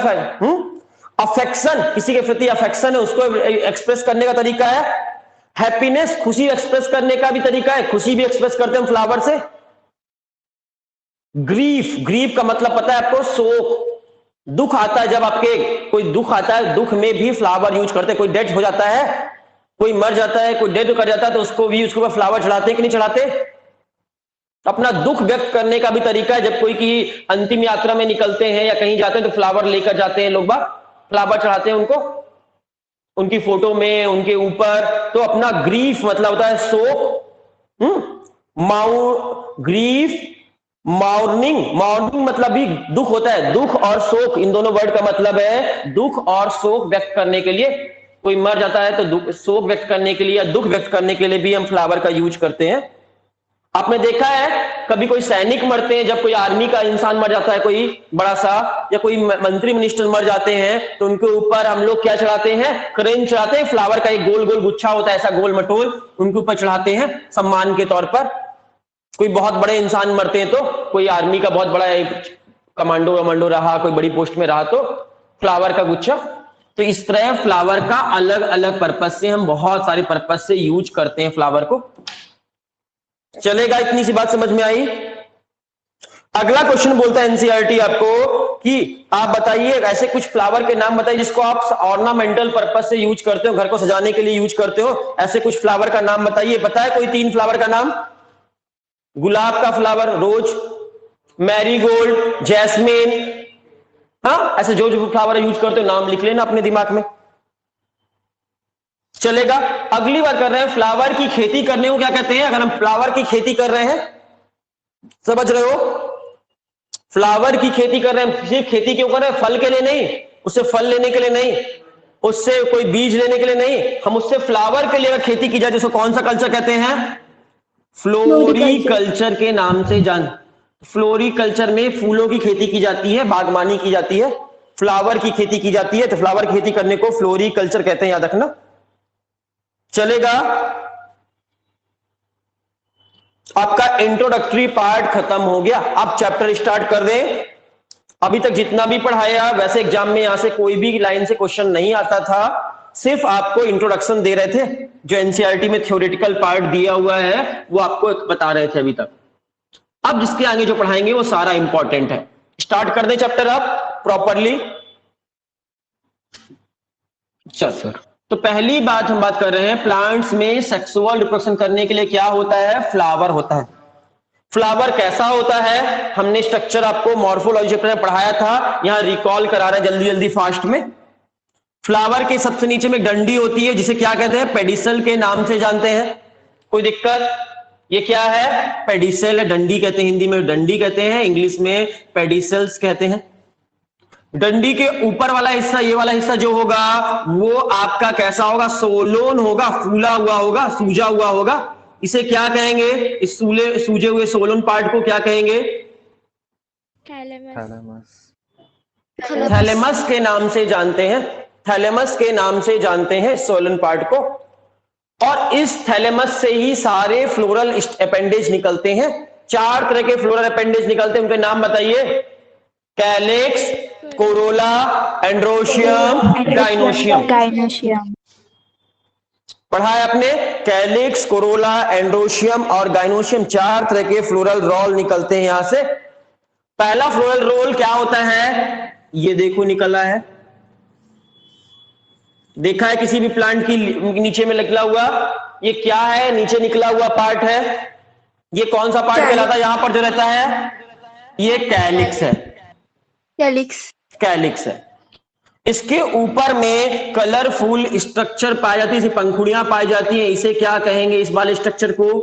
अफेक्शन, किसी के प्रति अफेक्शन है उसको एक्सप्रेस करने का तरीका है। हैप्पीनेस, खुशी एक्सप्रेस करने का भी तरीका है, खुशी भी एक्सप्रेस करते हैं हम फ्लावर से। ग्रीफ का मतलब पता है आपको? शोक, दुख आता है, जब आपके कोई दुख आता है, दुख में भी फ्लावर यूज करते हैं। कोई डेथ हो जाता है कोई मर जाता है, कोई डेथ कर जाता है, तो उसको भी उसके ऊपर फ्लावर चढ़ाते हैं कि नहीं चढ़ाते? अपना दुख व्यक्त करने का भी तरीका है। जब कोई की अंतिम यात्रा में निकलते हैं या कहीं जाते हैं तो फ्लावर लेकर जाते हैं लोग, बाग फ्लावर चढ़ाते हैं उनको, उनकी फोटो में, उनके ऊपर। तो अपना ग्रीफ मतलब होता है शोक, ग्रीफ, मॉर्निंग मतलब भी दुख होता है। दुख और शोक, इन दोनों वर्ड का मतलब है दुख और शोक व्यक्त करने के लिए। कोई मर जाता है तो शोक व्यक्त करने के लिए या दुख व्यक्त करने के लिए भी हम फ्लावर का यूज करते हैं। आपने देखा है कभी कोई सैनिक मरते हैं, जब कोई आर्मी का इंसान मर जाता है, कोई बड़ा सा, या कोई मंत्री मिनिस्टर मर जाते हैं, तो उनके ऊपर हम लोग क्या चढ़ाते हैं? क्रेन चढ़ाते हैं। फ्लावर का एक गोल गोल गुच्छा होता है, ऐसा गोल मटोल, उनके ऊपर चढ़ाते हैं सम्मान के तौर पर। कोई बहुत बड़े इंसान मरते हैं, तो कोई आर्मी का बहुत बड़ा कमांडो रहा, कोई बड़ी पोस्ट में रहा, तो फ्लावर का गुच्छा। तो इस तरह फ्लावर का अलग अलग पर्पज से, हम बहुत सारे पर्पज से यूज करते हैं फ्लावर को। चलेगा? इतनी सी बात समझ में आई? अगला क्वेश्चन बोलता है एनसीईआरटी आपको कि आप बताइए ऐसे कुछ फ्लावर के नाम बताइए जिसको आप ऑर्नामेंटल पर्पज से यूज करते हो, घर को सजाने के लिए यूज करते हो। ऐसे कुछ फ्लावर का नाम बताइए। पता है कोई 3 फ्लावर का नाम? गुलाब का फ्लावर, रोज, मैरीगोल्ड, जैस्मिन। हाँ, ऐसे जो जो फ्लावर यूज करते हो नाम लिख लेना अपने दिमाग में। चलेगा? अगली बात कर रहे हैं, फ्लावर की खेती करने को क्या कहते हैं? अगर हम फ्लावर की खेती कर रहे हैं, समझ रहे हो? फ्लावर की खेती कर रहे हैं, सिर्फ खेती क्यों कर रहे हैं? फल के लिए नहीं, उससे फल लेने के लिए नहीं, उससे कोई बीज लेने के लिए नहीं, हम उससे फ्लावर के लिए अगर खेती की जाए, जिसको कौन सा कल्चर कहते हैं? फ्लोरिकल्चर के नाम से जान। फ्लोरिकल्चर में फूलों की खेती की जाती है, बागवानी की जाती है, फ्लावर की खेती की जाती है। तो फ्लावर की खेती करने को फ्लोरिकल्चर कहते हैं, याद रखना। चलेगा? आपका इंट्रोडक्टरी पार्ट खत्म हो गया। अब चैप्टर स्टार्ट कर दें। अभी तक जितना भी पढ़ाया, वैसे एग्जाम में यहां से कोई भी लाइन से क्वेश्चन नहीं आता था, सिर्फ आपको इंट्रोडक्शन दे रहे थे। जो एनसीईआरटी में थ्योरेटिकल पार्ट दिया हुआ है वो आपको बता रहे थे अभी तक। अब जिसके आगे जो पढ़ाएंगे वो सारा इंपॉर्टेंट है। स्टार्ट कर दें चैप्टर अब प्रॉपरली। चल सर, तो पहली बात हम बात कर रहे हैं, प्लांट्स में सेक्सुअल रिप्रोडक्शन करने के लिए क्या होता है? फ्लावर होता है। फ्लावर कैसा होता है? हमने स्ट्रक्चर आपको मॉर्फोलॉजी चैप्टर में पढ़ाया था, यहां रिकॉल करा रहे हैं जल्दी जल्दी फास्ट में। फ्लावर के सबसे नीचे में डंडी होती है, जिसे क्या कहते हैं? पेडिसल के नाम से जानते हैं। कोई दिक्कत? ये क्या है? पेडिसल है, डंडी कहते हैं, हिंदी में डंडी कहते हैं, इंग्लिश में पेडिसल्स कहते हैं। डंडी के ऊपर वाला हिस्सा, ये वाला हिस्सा जो होगा वो आपका कैसा होगा? सोलोन होगा, फूला हुआ होगा, सूजा हुआ होगा। इसे क्या कहेंगे? इस सूजे हुए सोलोन पार्ट को क्या कहेंगे? थैलेमस के नाम से जानते हैं। थैलेमस के नाम से जानते हैं सोलन पार्ट को। और इस थैलेमस से ही सारे फ्लोरल अपेंडेज निकलते हैं। 4 तरह के फ्लोरल अपेंडेज निकलते हैं, उनके नाम बताइए। Calyx, Corolla, androecium, gynoecium. पढ़ा है आपने? कैलिक्स, कोरोला, एंड्रोशियम और गाइनोशियम, 4 तरह के फ्लोरल रोल निकलते हैं यहां से। पहला फ्लोरल रोल क्या होता है? ये देखो निकला है, देखा है किसी भी प्लांट की नीचे में निकला हुआ? ये क्या है? नीचे निकला हुआ पार्ट है। ये कौन सा पार्ट कहलाता है? यहां पर जो रहता है ये कैलिक्स है। कैलिक्स है। इसके ऊपर में कलरफुल स्ट्रक्चर पाई जाती है, पंखुड़ियां पाई जाती है। इसे क्या कहेंगे इस वाले स्ट्रक्चर को?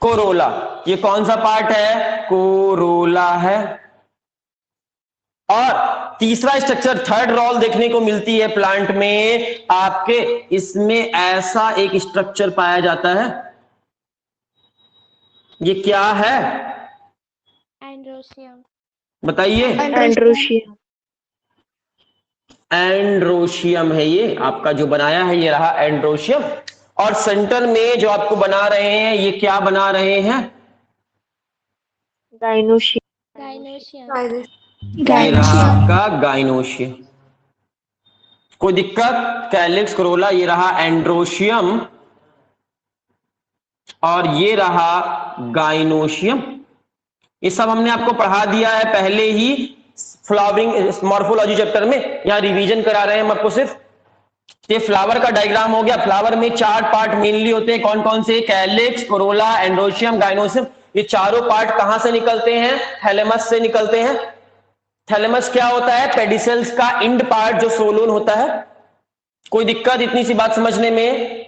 कोरोला। ये कौन सा पार्ट है? कोरोला है। और तीसरा स्ट्रक्चर, थर्ड रोल देखने को मिलती है प्लांट में आपके, इसमें ऐसा एक स्ट्रक्चर पाया जाता है। ये क्या है? एंड्रोशियम। बताइए। एंड्रोशियम है ये आपका जो बनाया है, ये रहा एंड्रोशियम। और सेंटर में जो आपको बना रहे हैं, ये क्या बना रहे हैं? गाइनोशियम। ये रहा आपका गाइनोशियम। कोई दिक्कत? कैलिक्स, कोरोला, ये रहा एंड्रोशियम और ये रहा गाइनोशियम। ये सब हमने आपको पढ़ा दिया है पहले ही। फ्लावरिंग मॉर्फोलॉजी चैप्टर में, यहाँ रिवीजन करा रहे हैं हम आपको सिर्फ। ये फ्लावर का डायग्राम हो गया। फ्लावर में 4 पार्ट मेनली होते हैं, कौन कौन से? Calyx, Corolla, androecium, gynoecium. ये चारों पार्ट कहां से निकलते हैं? थैलेमस से निकलते हैं। थैलेमस क्या होता है? पेडिसेल्स का इंड पार्ट जो सोलोन होता है। कोई दिक्कत इतनी सी बात समझने में?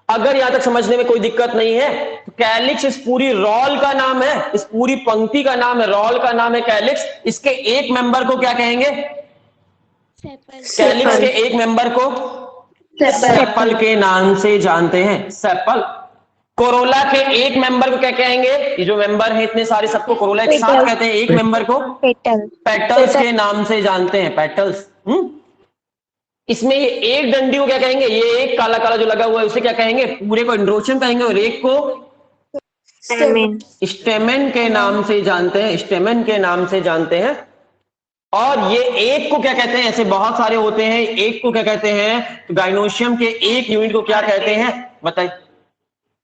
अगर यहां तक समझने में कोई दिक्कत नहीं है तो कैलिक्स इस पूरी रॉल का नाम है, इस पूरी पंक्ति का नाम है, रॉल का नाम है कैलिक्स। इसके एक मेंबर को क्या कहेंगे? सेपल। कैलिक्स के एक मेंबर को सेपल के नाम से जानते हैं, सेपल। कोरोला के एक मेंबर को क्या कहेंगे? ये जो मेंबर है इतने सारे, सबको कोरोला एक साथ कहते हैं। एक मेंबर को पेटल। पेटल्स के नाम से जानते हैं, पेटल्स। इसमें ये एक डंडी को क्या कहेंगे? ये एक काला काला जो लगा हुआ है उसे क्या कहेंगे? पूरे को एंड्रोशियम कहेंगे, और एक को स्टेमेन के नाम से जानते हैं, स्टेमेन के नाम से जानते हैं। और ये एक को क्या कहते हैं? ऐसे बहुत सारे होते हैं, एक को क्या कहते हैं? तो गाइनोशियम के एक यूनिट को क्या कहते हैं? बताइए।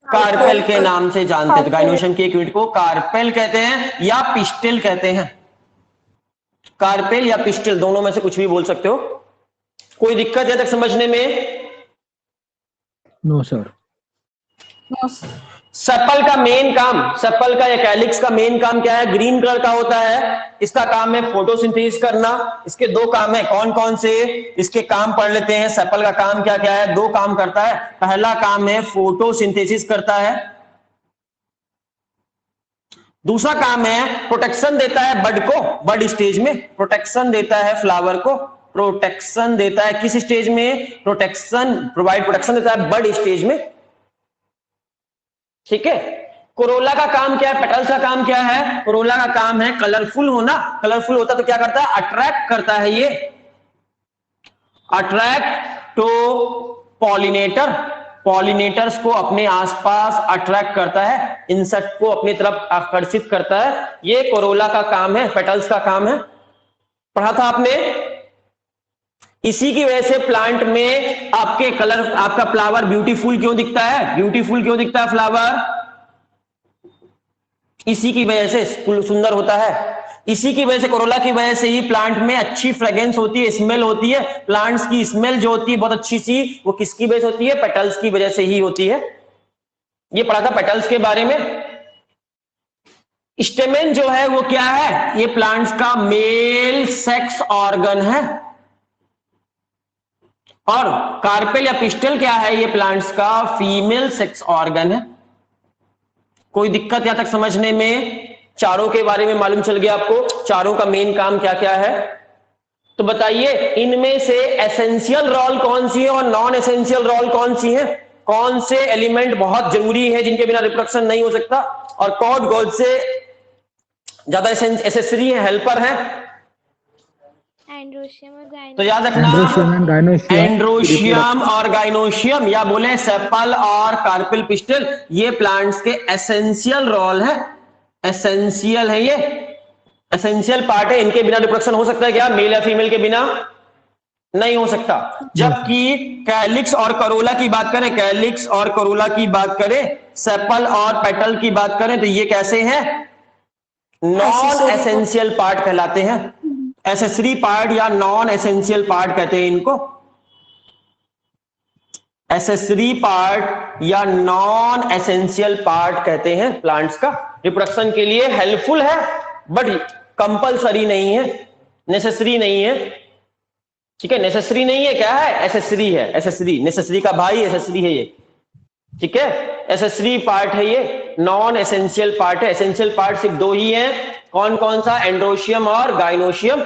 कार्पेल के नाम से जानते हैं। तो गाइनोशियम के एक यूनिट को कार्पेल कहते हैं या पिस्टल कहते हैं। कार्पेल या पिस्टल, दोनों में से कुछ भी बोल सकते हो। कोई दिक्कत है तक समझने में? No sir. सेपल का मेन काम, सेपल का या कैलिक्स का मेन काम क्या है? ग्रीन कलर का होता है। इसका काम है फोटोसिंथेसिस करना। इसके 2 काम है, कौन कौन से? इसके काम पढ़ लेते हैं। सेपल का काम क्या क्या है? 2 काम करता है। पहला काम है फोटोसिंथेसिस करता है। दूसरा काम है प्रोटेक्शन देता है बड को, बड स्टेज में प्रोटेक्शन देता है फ्लावर को। प्रोटेक्शन देता है किस स्टेज में? प्रोटेक्शन देता है बड स्टेज में। ठीक है। कोरोला का काम क्या है? पेटल्स का काम क्या है? कोरोला का काम है कलरफुल होना। कलरफुल होता तो क्या करता है? अट्रैक्ट करता है। ये अट्रैक्ट टू पॉलिनेटर, पॉलिनेटर्स को अपने आसपास अट्रैक्ट करता है, इंसेक्ट को अपनी तरफ आकर्षित करता है। ये कोरोला का काम है, पेटल्स का काम है। पढ़ा था आपने। इसी की वजह से प्लांट में आपके कलर, आपका फ्लावर ब्यूटीफुल क्यों दिखता है? ब्यूटीफुल क्यों दिखता है फ्लावर? इसी की वजह से सुंदर होता है। इसी की वजह से, कोरोला की वजह से ही प्लांट में अच्छी फ्रेग्रेंस होती है, स्मेल होती है। प्लांट्स की स्मेल जो होती है बहुत अच्छी सी, वो किसकी वजह से होती है? पेटल्स की वजह से ही होती है। ये पढ़ा था पेटल्स के बारे में। स्टेमेन जो है वो क्या है? ये प्लांट्स का मेल सेक्स ऑर्गन है। और कार्पेल या पिस्टल क्या है? ये प्लांट्स का फीमेल सेक्स ऑर्गन है। कोई दिक्कत यहां तक समझने में? चारों के बारे में मालूम चल गया आपको, चारों का मेन काम क्या क्या है? तो बताइए इनमें से एसेंशियल रोल कौन सी है और नॉन एसेंशियल रोल कौन सी है? कौन से एलिमेंट बहुत जरूरी है जिनके बिना रिप्रोडक्शन नहीं हो सकता, और कौन से ज्यादा एसेसरी है, हेल्पर है? एंड्रोशियम और गाइनोशियम। तो याद रखना, एंड्रोशियम और गाइनोशियम, या बोले सेपल और कार्पेल पिस्टल, ये प्लांट्स के एसेंशियल रोल है। एसेंशियल है, ये एसेंशियल पार्ट है। इनके बिना रिप्रोडक्शन हो सकता है क्या? मेल या फीमेल के बिना नहीं हो सकता। जबकि कैलिक्स और करोला की बात करें, कैलिक्स और करोला की बात करें, सेपल और पेटल की बात करें, तो ये कैसे हैं? नॉन एसेंशियल पार्ट कहलाते हैं। एसेसरी पार्ट या नॉन एसेंशियल पार्ट कहते हैं इनको। एसेसरी पार्ट या नॉन एसेंशियल पार्ट कहते हैं प्लांट्स का। रिप्रोडक्शन के लिए हेल्पफुल है बट कंपलसरी नहीं है, नेसेसरी नहीं है। ठीक है, नेसेसरी नहीं है, क्या है? एसेसरी है। एसेसरी, नेसेसरी का भाई एसेसरी है ये। ठीक है, एसेसरी पार्ट है ये, नॉन एसेंशियल पार्ट है। एसेंशियल पार्ट सिर्फ 2 ही हैं, कौन कौन सा? एंड्रोशियम और गाइनोशियम,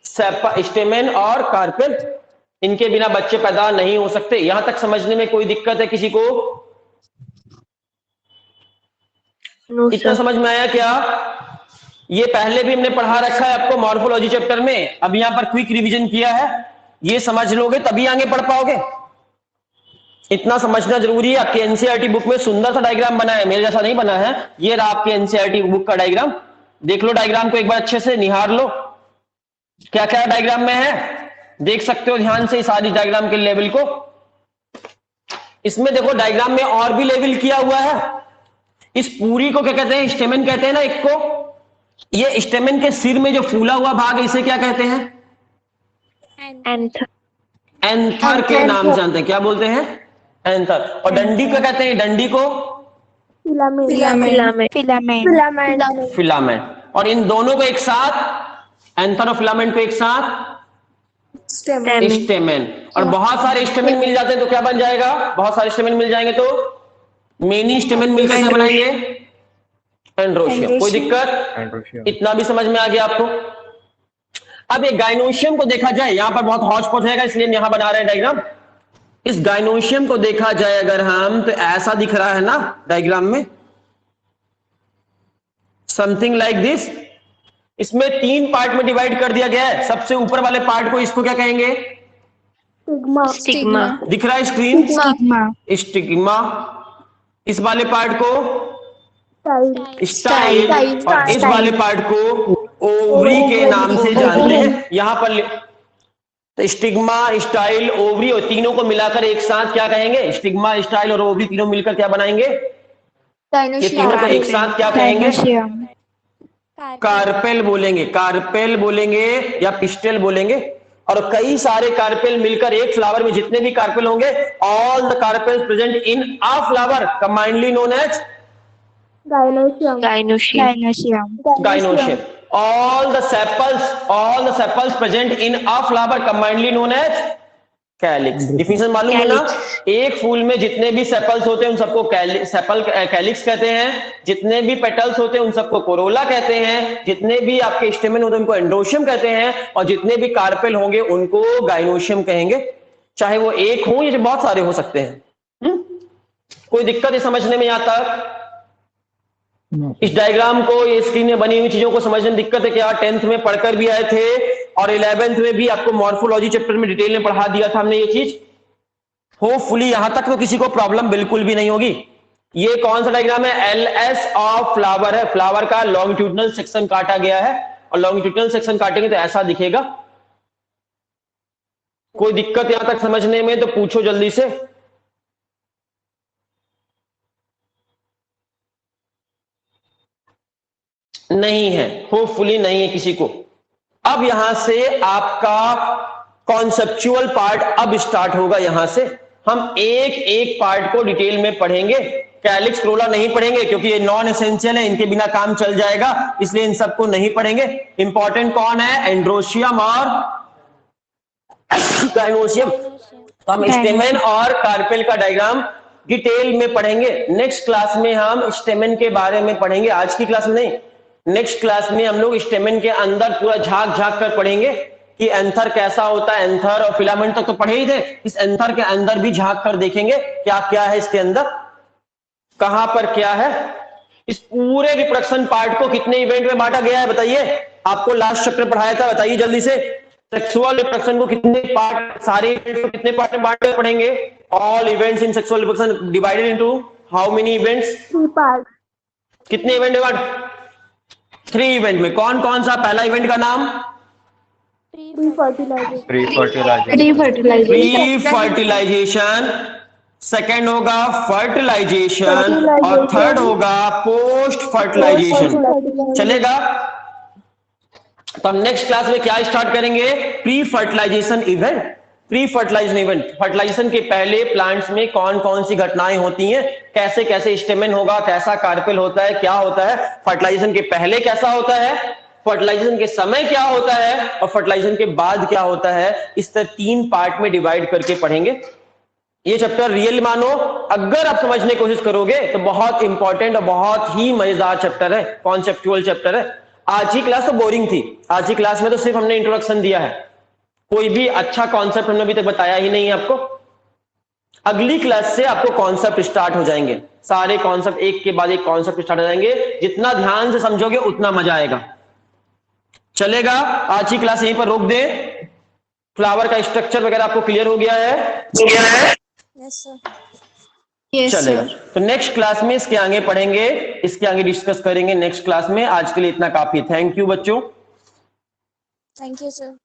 स्टेमेन और कार्पेल। इनके बिना बच्चे पैदा नहीं हो सकते। यहां तक समझने में कोई दिक्कत है किसी को? इतना समझ में आया क्या? ये पहले भी हमने पढ़ा रखा है आपको मॉर्फोलॉजी चैप्टर में, अब यहां पर क्विक रिवीजन किया है। ये समझ लोगे तभी आगे पढ़ पाओगे। इतना समझना जरूरी है। आपके एनसीईआरटी बुक में सुंदर सा डायग्राम बना है, मेरे जैसा नहीं बना है। ये रहा आपके एनसीईआरटी बुक का डायग्राम। देख लो डायग्राम को एक बार अच्छे से निहार लो, क्या क्या डायग्राम में है। देख सकते हो ध्यान से इस सारी डायग्राम के लेवल को। इसमें देखो डायग्राम में और भी लेवल किया हुआ है। इस पूरी को क्या कहते हैं? स्टेमेन कहते हैं ना एक को। ये स्टेमेन के सिर में जो फूला हुआ भाग है इसे क्या कहते हैं? एंथर। एंथर के नाम से जानते हैं। क्या बोलते हैं? एंथर। और डंडी क्या कहते हैं? डंडी को फिलामेंट। फिलामेंट। और इन दोनों को एक साथ, एंथर और फिलामेंट को एक साथ स्टेमेन। और बहुत सारे स्टेमेन मिल जाते हैं तो क्या बन जाएगा? बहुत सारे स्टेमेन मिल जाएंगे तो मेनी स्टेमेन मिलकर क्या बनाएंगे? एंड्रोशियम। कोई दिक्कत? इतना भी समझ में आ गया आपको? अब एक गाइनोशियम को देखा जाए, यहां पर बहुत हौच पौच रहेगा इसलिए यहां बना रहे हैं डायग्राम। इस गाइनोशियम को देखा जाए अगर हम, तो ऐसा दिख रहा है ना डायग्राम में, समथिंग लाइक दिस। इसमें 3 पार्ट में डिवाइड कर दिया गया है। सबसे ऊपर वाले पार्ट को इसको क्या कहेंगे? स्टिग्मा। दिख रहा है स्क्रीन? स्टिग्मा। इस वाले पार्ट को स्टाइल, और इस वाले पार्ट को ओवरी के नाम से जानते हैं। यहां पर तो स्टिग्मा, स्टाइल, ओवरी और तीनों को मिलाकर एक साथ क्या कहेंगे? स्टिग्मा, स्टाइल और ओवरी तीनों मिलकर क्या बनाएंगे? ये तीनों को एक साथ क्या कहेंगे? कार्पेल बोलेंगे। कार्पेल बोलेंगे या पिस्टल बोलेंगे। और कई सारे कार्पेल मिलकर एक फ्लावर में जितने भी कार्पेल होंगे, all the carpels present in a flower combinedly known as Gynoecium. All the sepals present in a flower combinedly known as calyx. Definition मालूम है ना? एक फूल में जितने भी सेपल्स होते हैं उन सबको सेपल कैलिक्स कहते हैं। जितने भी पेटल्स होते हैं उन सबको कोरोला कहते हैं। जितने भी आपके स्टेमेन होते हैं उनको एंड्रोशियम कहते हैं। और जितने भी कार्पेल होंगे उनको गाइनोशियम कहेंगे। चाहे वो एक हो या बहुत सारे हो सकते हैं। कोई दिक्कत है समझने में? यहां तक इस डायग्राम को, ये स्क्रीन में बनी हुई चीजों को समझने में दिक्कत है क्या? 10th में पढ़कर भी आए थे और 11th में भी आपको मॉर्फोलॉजी चैप्टर में डिटेल में पढ़ा दिया था हमने ये चीज। होपफुली यहां तक तो किसी को प्रॉब्लम बिल्कुल भी नहीं होगी। ये कौन सा डायग्राम है? एलएस ऑफ फ्लावर है। फ्लावर का लॉन्गिट्यूडनल सेक्शन काटा गया है और लॉन्गिट्यूडनल सेक्शन काटेंगे तो ऐसा दिखेगा। कोई दिक्कत यहां तक समझने में तो पूछो जल्दी से। नहीं है, होपफुली नहीं है किसी को। अब यहां से आपका कॉन्सेप्चुअल पार्ट अब स्टार्ट होगा। यहां से हम एक एक पार्ट को डिटेल में पढ़ेंगे। कैलिक्स, कोरोला नहीं पढ़ेंगे क्योंकि ये नॉन एसेंशियल है, इनके बिना काम चल जाएगा, इसलिए इन सबको नहीं पढ़ेंगे। इंपॉर्टेंट कौन है? एंड्रोशियम और गाइनोशियम। तो हम स्टेमेन और कार्पेल का डायग्राम डिटेल में पढ़ेंगे। नेक्स्ट क्लास में हम स्टेमेन के बारे में पढ़ेंगे। आज की क्लास में नहीं, नेक्स्ट क्लास में हम लोग स्टेमेन के अंदर पूरा झांक झांक कर पढ़ेंगे कि एंथर कैसा होता है। एंथर और फिलामेंट तक तो पढ़े ही थे, इस एंथर के अंदर भी झांक कर देखेंगे क्या क्या है इसके अंदर, कहां पर क्या है। इस पूरे रिप्रोडक्शन पार्ट को कितने इवेंट में बांटा गया है बताइए? आपको लास्ट चैप्टर पढ़ाया था, बताइए जल्दी से। सेक्सुअल रिप्रोडक्शन को कितने पार्ट, सारे इवेंट्स को कितने पार्ट में बांट कर पढ़ेंगे? All events in sexual reproduction divided into how many events? 3 part. कितने इवेंट में बांट? 3 इवेंट में। कौन कौन सा? पहला इवेंट का नाम प्री फर्टिलाइजेशन, सेकेंड होगा फर्टिलाइजेशन और थर्ड होगा पोस्ट फर्टिलाइजेशन। चलेगा? तो हम नेक्स्ट क्लास में क्या स्टार्ट करेंगे? Pre fertilisation event. Pre fertilisation event, fertilisation के पहले प्लांट्स में कौन कौन सी घटनाएं होती हैं, कैसे कैसे स्टेमेन होगा, कैसा कार्पेल होता है, क्या होता है, फर्टिलाइजेशन के पहले कैसा होता है, फर्टिलाइजेशन के समय क्या होता है और फर्टिलाइजेशन के बाद क्या होता है। इस तरह 3 पार्ट में डिवाइड करके पढ़ेंगे। ये चैप्टर रियल मानो, अगर आप समझने की कोशिश करोगे तो बहुत इंपॉर्टेंट और बहुत ही मजेदार चैप्टर है, कॉन्सेप्चुअल चैप्टर है। आज की क्लास तो बोरिंग थी, आज की क्लास में तो सिर्फ हमने इंट्रोडक्शन दिया है, कोई भी अच्छा कॉन्सेप्ट हमने अभी तक बताया ही नहीं है आपको। अगली क्लास से आपको कॉन्सेप्ट स्टार्ट हो जाएंगे, सारे कॉन्सेप्ट एक के बाद एक कॉन्सेप्ट स्टार्ट हो जाएंगे। जितना ध्यान से समझोगे उतना मजा आएगा। चलेगा? आज की क्लास यहीं पर रोक दे। फ्लावर का स्ट्रक्चर वगैरह आपको क्लियर हो गया है? Yes sir. चलेगा। तो नेक्स्ट क्लास में इसके आगे पढ़ेंगे, इसके आगे डिस्कस करेंगे नेक्स्ट क्लास में। आज के लिए इतना काफी है। थैंक यू बच्चों। Thank you sir.